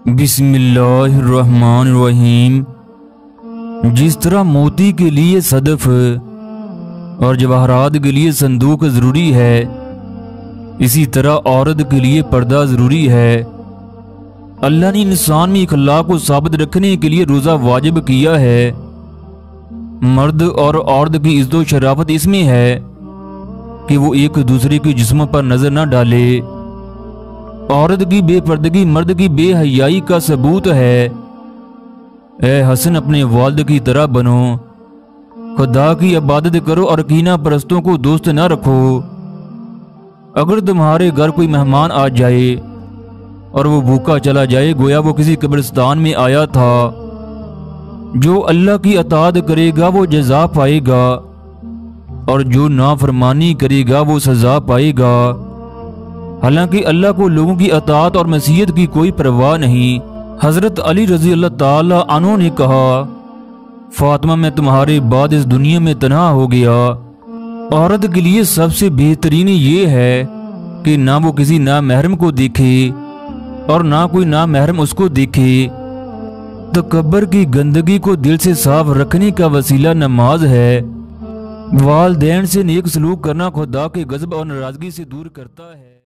بسم اللہ الرحمن الرحیم۔ جس طرح موتی کے لیے صدف اور جواہرات کے لیے صندوق ضروری ہے، اسی طرح عورت کے لیے پردہ ضروری ہے۔ اللہ نے انسان میں اخلاق کو ثابت رکھنے کے لیے روزہ واجب کیا ہے۔ مرد اور عورت کی عزت و شرافت اس میں ہے کہ وہ ایک دوسرے کے جسموں پر نظر نہ ڈالے۔ عورت کی بے پردگی مرد کی بے حیائی کا ثبوت ہے۔ اے حسن، اپنے والد کی طرح بنو، خدا کی عبادت کرو اور کینہ پرستوں کو دوست نہ رکھو۔ اگر تمہارے گھر کوئی مہمان آ جائے اور وہ بھوکا چلا جائے، گویا وہ کسی قبرستان میں آیا تھا۔ جو اللہ کی اطاعت کرے گا وہ جزا پائے گا، اور جو نافرمانی کرے گا وہ سزا پائے گا۔ حالانکہ اللہ کو لوگوں کی اطاعت اور معصیت کی کوئی پرواہ نہیں۔ حضرت علی رضی اللہ تعالی عنہ نے کہا، فاطمہ میں تمہارے بعد اس دنیا میں تنہا ہو گیا۔ عورت کے لیے سب سے بہترین یہ ہے کہ نہ وہ کسی نامحرم کو دیکھے اور نہ کوئی نامحرم اس کو دیکھے۔ تکبر کی گندگی کو دل سے صاف رکھنے کا وسیلہ نماز ہے۔ والدین سے نیک سلوک کرنا خدا کے غضب اور ناراضگی سے دور کرتا ہے۔